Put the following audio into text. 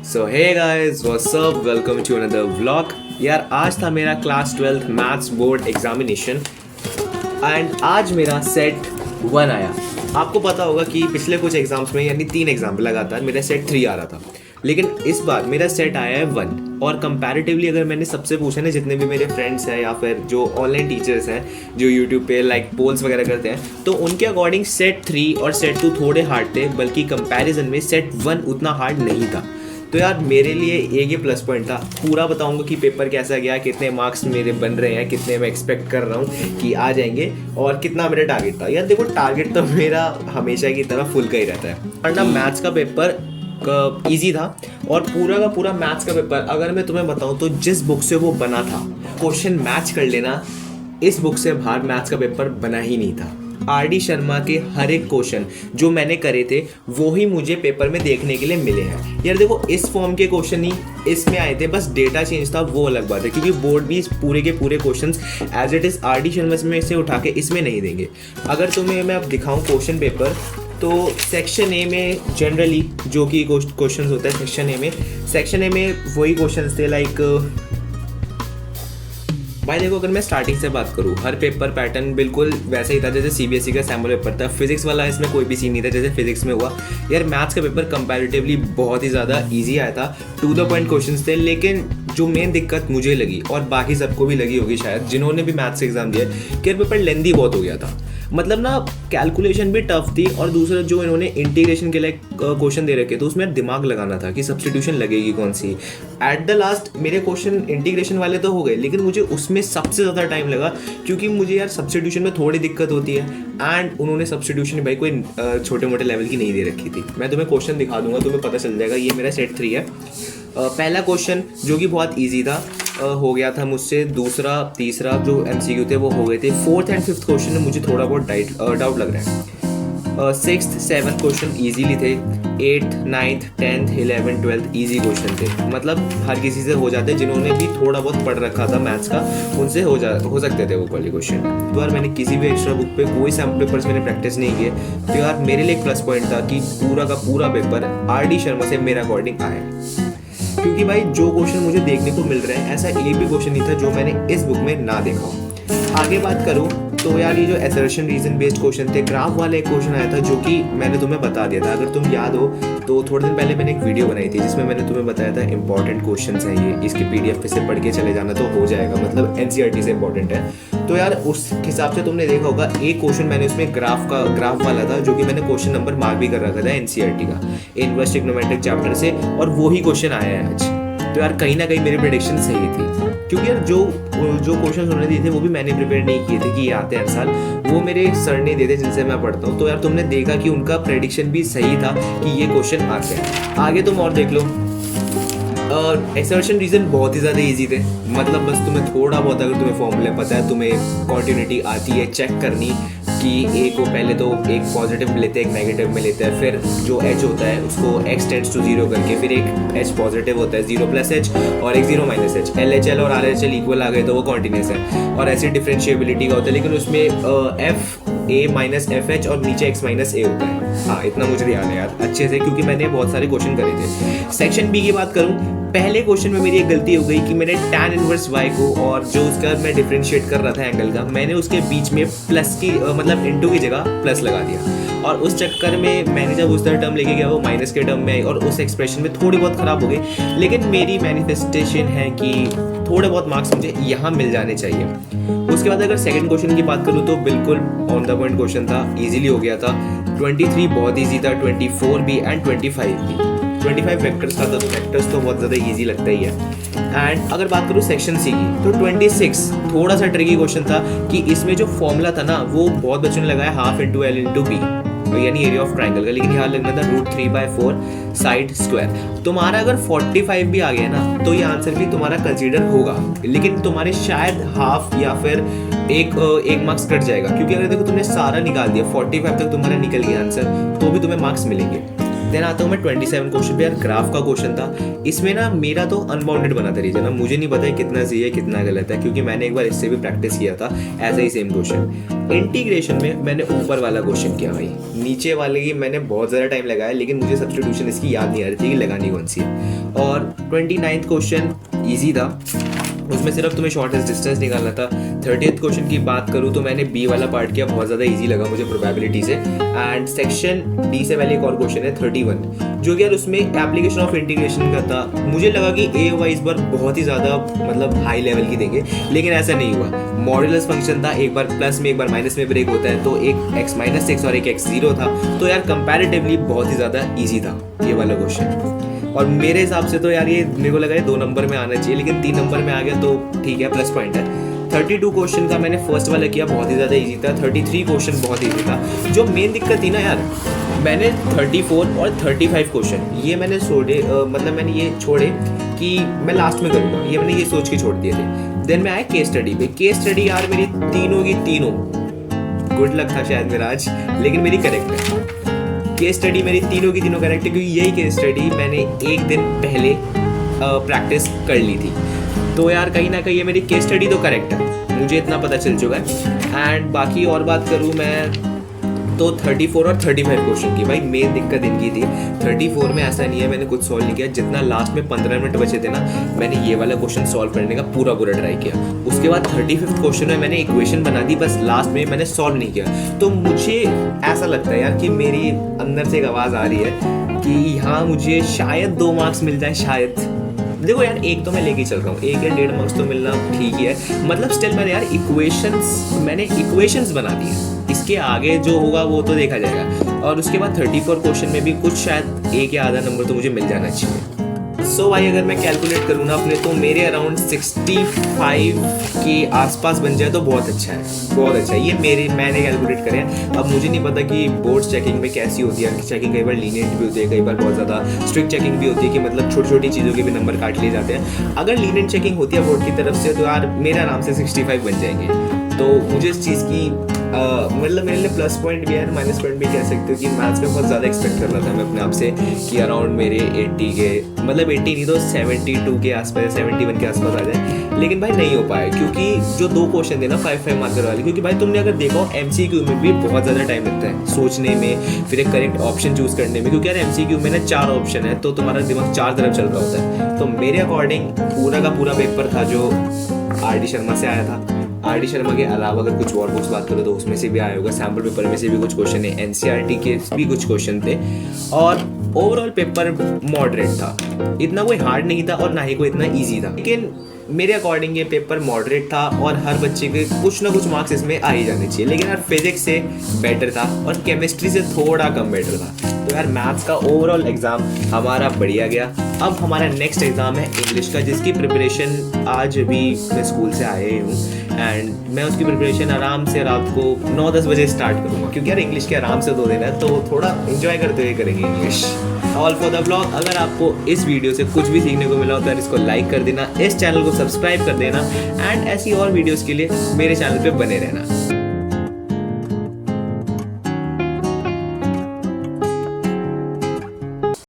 So hey guys what's up, welcome to another vlog. यार आज था मेरा class 12th maths board examination and आज मेरा सेट 1 आया। आपको पता होगा कि पिछले कुछ एग्जाम्स में यानी 3 एग्जाम लगातार मेरा सेट 3 आ रहा था, लेकिन इस बार मेरा सेट आया है 1। और कंपैरेटिवली अगर मैंने सबसे पूछा ना, जितने भी मेरे फ्रेंड्स हैं या फिर जो ऑनलाइन टीचर्स हैं जो यूट्यूब पे लाइक पोल्स वगैरह करते हैं, तो उनके अकॉर्डिंग सेट 3 और सेट 2 थोड़े हार्ड थे, बल्कि कंपैरिजन में सेट 1 उतना हार्ड नहीं था। तो यार मेरे लिए एक ये प्लस पॉइंट था। पूरा बताऊंगा कि पेपर कैसा गया, कितने मार्क्स मेरे बन रहे हैं, कितने मैं एक्सपेक्ट कर रहा हूँ कि आ जाएंगे और कितना मेरा टारगेट था। यार देखो, टारगेट तो मेरा हमेशा की तरह फुल का ही रहता है। और ना मैथ्स का पेपर इजी था और पूरा का पूरा मैथ्स का पेपर अगर मैं तुम्हें बताऊं तो जिस बुक से वो बना था, क्वेश्चन मैच कर लेना, इस बुक से बाहर मैथ्स का पेपर बना ही नहीं था। आर.डी. शर्मा के हर एक क्वेश्चन जो मैंने करे थे वो ही मुझे पेपर में देखने के लिए मिले हैं। यार देखो, इस फॉर्म के क्वेश्चन ही इसमें आए थे, बस डेटा चेंज था, वो अलग बात है, क्योंकि बोर्ड भी पूरे के पूरे questions as it is R D. Sharma में से उठा के इसमें नहीं देंगे। अगर तुम्हें मैं अब दिखाऊं क्वेश्चन पेपर, तो सेक्शन ए में जनरली जो कि क्वेश्चंस होता है सेक्शन ए में वही क्वेश्चंस थे लाइक भाई देखो, अगर मैं स्टार्टिंग से बात करूँ, हर पेपर पैटर्न बिल्कुल वैसे ही था जैसे सीबीएसई का सैम्पल पेपर था। फिजिक्स वाला इसमें कोई भी सीन नहीं था जैसे फिजिक्स में हुआ। यार मैथ्स का पेपर कंपैरेटिवली बहुत ही ज़्यादा इजी आया था, टू द पॉइंट क्वेश्चंस थे। लेकिन जो मेन दिक्कत मुझे लगी और बाकी सबको भी लगी होगी शायद जिन्होंने भी मैथ्स एग्जाम दिया, कि यार पेपर लेंदी बहुत हो गया था। मतलब ना कैलकुलेशन भी टफ थी, और दूसरा जो इन्होंने इंटीग्रेशन के लिए क्वेश्चन दे रखे थे उसमें दिमाग लगाना था कि सब्स्टिट्यूशन लगेगी कौन सी। एट द लास्ट मेरे क्वेश्चन इंटीग्रेशन वाले तो हो गए, लेकिन मुझे उसमें सबसे ज़्यादा टाइम लगा, क्योंकि मुझे यार सब्स्टिट्यूशन में थोड़ी दिक्कत होती है एंड उन्होंने सब्स्टिट्यूशन भाई कोई छोटे मोटे लेवल की नहीं दे रखी थी। मैं तुम्हें क्वेश्चन दिखा दूंगा, तुम्हें पता चल जाएगा। ये मेरा सेट 3 है। पहला क्वेश्चन जो कि बहुत ईजी था हो गया था मुझसे। दूसरा तीसरा जो एमसीक्यू थे वो हो गए थे। 4th एंड 5th क्वेश्चन में मुझे थोड़ा बहुत डाउट लग रहा है। 6th 7th क्वेश्चन ईजीली थे। 8th 9th 10th 11th 12th easy question थे, मतलब हर किसी से हो जाते, जिन्होंने भी थोड़ा बहुत पढ़ रखा था मैथ्स का उनसे हो सकते थे वो वाले क्वेश्चन। तो यार मैंने किसी भी एक्स्ट्रा बुक पे कोई सैम्पल पेपर्स मैंने प्रैक्टिस नहीं किए, तो यार मेरे लिए एक प्लस पॉइंट था कि पूरा का पूरा पेपर आर.डी. शर्मा से मेरे अकॉर्डिंग आया। क्योंकि भाई जो क्वेश्चन मुझे देखने को मिल रहे हैं, ऐसा एक भी क्वेश्चन नहीं था जो मैंने इस बुक में ना देखा हो। आगे बात करूँ तो यार ये जो असर्शन रीजन बेस्ड क्वेश्चन थे, ग्राफ वाला एक क्वेश्चन आया था जो कि मैंने तुम्हें बता दिया था। अगर तुम याद हो तो थोड़े दिन पहले मैंने एक वीडियो बनाई थी जिसमें मैंने तुम्हें बताया था इंपॉर्टेंट क्वेश्चन हैं ये, इसके पीडीएफ पे से पढ़ के चले जाना तो हो जाएगा, मतलब एनसीईआरटी से इंपॉर्टेंट है। तो यार उस हिसाब से तुमने देखा होगा, एक क्वेश्चन मैंने उसमें ग्राफ वाला था जो कि मैंने क्वेश्चन नंबर मार्क भी कर रखा था एनसीईआरटी का, इनवर्स ट्रिग्नोमेट्रिक चैप्टर से, और वही क्वेश्चन आया है आज। तो यार कहीं ना कहीं मेरी प्रेडिक्शन सही थी, क्योंकि यार जो क्वेश्चन उन्होंने दिए थे वो भी मैंने प्रिपेयर नहीं किए थे कि ये आते हैं हर साल, वो मेरे सर ने दिए थे जिनसे मैं पढ़ता हूँ। तो यार तुमने देखा कि उनका प्रेडिक्शन भी सही था कि ये क्वेश्चन आते हैं। आगे तुम और देख लो। असर्शन रीजन बहुत ही ज़्यादा इजी थे, मतलब बस तुम्हें थोड़ा बहुत अगर तुम्हें फॉर्मूला पता है, तुम्हें कॉन्टिन्यूटी आती है चेक करनी कि ए को पहले तो एक पॉजिटिव लेते हैं एक नेगेटिव में लेते हैं, फिर जो एच होता है उसको एक्स टेंड्स टू 0 करके फिर एक एच पॉजिटिव होता है 0 + एच और एक 0 - एच, एल एच एल और आर एच एल इक्वल आ गए तो वो कॉन्टिन्यूस है। और ऐसे डिफरेंशिएबिलिटी का होता है, लेकिन उसमें F A minus F H और नीचे एक्स माइनस ए होता है। हाँ, इतना मुझे ध्यान है यार अच्छे से, क्योंकि मैंने बहुत सारे क्वेश्चन करे थे। सेक्शन बी की बात करूँ, पहले क्वेश्चन में मेरी एक गलती हो गई कि मैंने tan इनवर्स y को, और जो उसका मैं डिफरेंशिएट कर रहा था एंगल का, मैंने उसके बीच में प्लस की मतलब इनटू की जगह प्लस लगा दिया, और उस चक्कर में मैंने जब उस तरह टर्म लेके गया वो माइनस के टर्म में आई और उस एक्सप्रेशन में थोड़ी बहुत खराब हो गई। लेकिन मेरी मैनिफेस्टेशन है कि थोड़े बहुत मार्क्स मुझे यहाँ मिल जाने चाहिए। उसके बाद अगर सेकंड क्वेश्चन की बात करूँ तो बिल्कुल ऑन द पॉइंट क्वेश्चन था, इजीली हो गया था। 23 बहुत इजी था, 24 भी एंड 25 भी। 25 वेक्टर्स था, तो वेक्टर्स तो बहुत ज़्यादा इजी लगता ही है। एंड अगर बात करूँ सेक्शन सी की तो 26 थोड़ा सा ट्रिकी क्वेश्चन था कि इसमें जो फॉर्मूला था ना वो बहुत बच्चों ने लगाया ½ × L × B, यानी एरिया ऑफ ट्राइंगल का, लेकिन यहाँ लगना था √3/4 साइड स्क्वायर। तुम्हारा अगर 45 भी आ गया ना तो ये आंसर भी तुम्हारा कंसीडर होगा, लेकिन तुम्हारे शायद हाफ या फिर एक मार्क्स कट जाएगा, क्योंकि अगर देखो तुमने सारा निकाल दिया 45 तक तुम्हारा निकल गया आंसर, तो भी तुम्हें मार्क्स मिलेंगे। देन आता हूँ मैं 27 क्वेश्चन पे। यार ग्राफ का क्वेश्चन था, इसमें ना मेरा तो अनबाउंडेड बना था रीजन। अब मुझे नहीं पता है कितना सही है कितना गलत है, क्योंकि मैंने एक बार इससे भी प्रैक्टिस किया था ऐसा ही सेम क्वेश्चन। इंटीग्रेशन में मैंने ऊपर वाला क्वेश्चन किया भाई, नीचे वाले की मैंने बहुत ज़्यादा टाइम लगाया, लेकिन मुझे सब्स्टिट्यूशन इसकी याद नहीं आ रही थी कि लगानी कौन सी है। और 29th क्वेश्चन ईजी था, उसमें सिर्फ तुम्हें शॉर्टेस्ट डिस्टेंस निकालना था। 30th क्वेश्चन की बात करूँ तो मैंने बी वाला पार्ट किया, बहुत ज़्यादा इजी लगा मुझे प्रोबेबिलिटी से। एंड सेक्शन डी से पहले एक और क्वेश्चन है 31, जो कि यार उसमें एप्लीकेशन ऑफ इंटीग्रेशन का था। मुझे लगा कि ए वाई इस बार बहुत ही ज़्यादा मतलब हाई लेवल की देंगे, लेकिन ऐसा नहीं हुआ। मॉड्यूलस फंक्शन था, एक बार प्लस में एक बार माइनस में ब्रेक होता है, तो एक x माइनस एक्स और एक x जीरो था, तो यार कंपैरेटिवली बहुत ही ज़्यादा ईजी था ये वाला क्वेश्चन। और मेरे हिसाब से तो यार ये मेरे को लगा 2 नंबर में आना चाहिए, लेकिन 3 नंबर में आ गया तो ठीक है, प्लस पॉइंट है। 32 क्वेश्चन का मैंने फर्स्ट वाला किया, बहुत ही ज़्यादा इजी था। 33 क्वेश्चन बहुत इजी था। जो मेन दिक्कत थी ना यार, मैंने 34 और 35 क्वेश्चन ये मैंने मतलब मैंने ये छोड़े कि मैं लास्ट में करूँगा, ये मैंने ये सोच के छोड़ दिए थे। देन मैं आया केस स्टडी पे। केस स्टडी यार मेरी तीनों की तीनों गुड लक था शायद मेरा आज, लेकिन मेरी करेक्ट है। केस स्टडी मेरी तीनों की तीनों करेक्ट है, क्योंकि यही केस स्टडी मैंने एक दिन पहले प्रैक्टिस कर ली थी। तो यार कहीं ना कहीं ये मेरी केस स्टडी तो करेक्ट है, मुझे इतना पता चल चुका है। एंड बाकी और बात करूँ मैं तो 34 और 35 क्वेश्चन की भाई मेन दिक्कत इनकी थी। 34 में ऐसा नहीं है मैंने कुछ सॉल्व नहीं किया, जितना लास्ट में 15 मिनट बचे थे ना, मैंने ये वाला क्वेश्चन सॉल्व करने का पूरा ट्राई किया। उसके बाद 35 क्वेश्चन में मैंने इक्वेशन बना दी, बस लास्ट में मैंने सॉल्व नहीं किया। तो मुझे ऐसा लगता है यार कि मेरी अंदर से एक आवाज़ आ रही है कि यहाँ मुझे शायद 2 मार्क्स मिल जाए, शायद। देखो यार एक तो मैं लेके चल रहा हूँ, 1 या 1.5 मार्क्स तो मिलना ठीक ही है, मतलब स्टिल मैंने यार इक्वेशंस बना दी है। इसके आगे जो होगा वो तो देखा जाएगा। और उसके बाद 34 क्वेश्चन में भी कुछ शायद 1 या आधा नंबर तो मुझे मिल जाना चाहिए। सो भाई अगर मैं कैलकुलेट करूँ ना अपने, तो मेरे अराउंड 65 के आसपास बन जाए तो बहुत अच्छा है, बहुत अच्छा है। ये मैंने कैलकुलेट करे हैं। अब मुझे नहीं पता कि बोर्ड्स चेकिंग में कैसी होती है, चेकिंग कई बार लीनियंट भी होती है, कई बार बहुत ज़्यादा स्ट्रिक्ट चेकिंग भी होती है कि मतलब छोटी छोटी चीज़ों के भी नंबर काट लिए जाते हैं। अगर लीनियंट चेकिंग होती है बोर्ड की तरफ से तो यार मेरे आराम से 65 बन जाएंगे। तो मुझे इस चीज़ की मतलब मेरे लिए प्लस पॉइंट भी है, माइनस पॉइंट भी कह सकते हो कि मैथ्स में बहुत ज़्यादा एक्सपेक्ट कर रहा था मैं अपने आप से कि अराउंड मेरे 80 के मतलब 80 नहीं तो 72 के आसपास, 71 के आसपास आ जाए। लेकिन भाई नहीं हो पाया, क्योंकि जो 2 क्वेश्चन थे ना 5 मार्कर वाले, क्योंकि भाई तुमने अगर देखो MCQ में भी बहुत ज़्यादा टाइम लगता है सोचने में, फिर एक करेक्ट ऑप्शन चूज़ करने में, क्योंकि यार MCQ में ना 4 ऑप्शन है, तो तुम्हारा दिमाग 4 तरफ चल रहा होता है। तो मेरे अकॉर्डिंग पूरा का पूरा पेपर था जो RD शर्मा से आया था। RD शर्मा के अलावा अगर कुछ और बुक्स बात करो तो उसमें से भी आया होगा, सैम्पल पेपर में से भी कुछ क्वेश्चन है, NCERT के भी कुछ क्वेश्चन थे। और ओवरऑल पेपर मॉडरेट था, इतना कोई हार्ड नहीं था और ना ही कोई इतना ईजी था, लेकिन मेरे अकॉर्डिंग ये पेपर मॉडरेट था और हर बच्चे के कुछ ना कुछ मार्क्स इसमें आ ही जाने चाहिए। लेकिन यार फिजिक्स से बेटर था और केमिस्ट्री से थोड़ा कम बेटर था। तो यार मैथ्स का ओवरऑल एग्ज़ाम हमारा बढ़िया गया। अब हमारा नेक्स्ट एग्ज़ाम है इंग्लिश का, जिसकी प्रिपरेशन आज भी मैं स्कूल से आए हूँ एंड मैं उसकी प्रिपरेशन आराम से रात को 9-10 बजे स्टार्ट करूँगा, क्योंकि यार इंग्लिश के आराम से 2 दिन है, तो थोड़ा एंजॉय करते हुए करेंगे English. All for the blog. अगर आपको इस वीडियो से कुछ भी सीखने को मिला हो तो इसको लाइक कर देना, इस चैनल को सब्सक्राइब कर देना एंड ऐसी और वीडियोज़ के लिए मेरे चैनल पर बने रहना।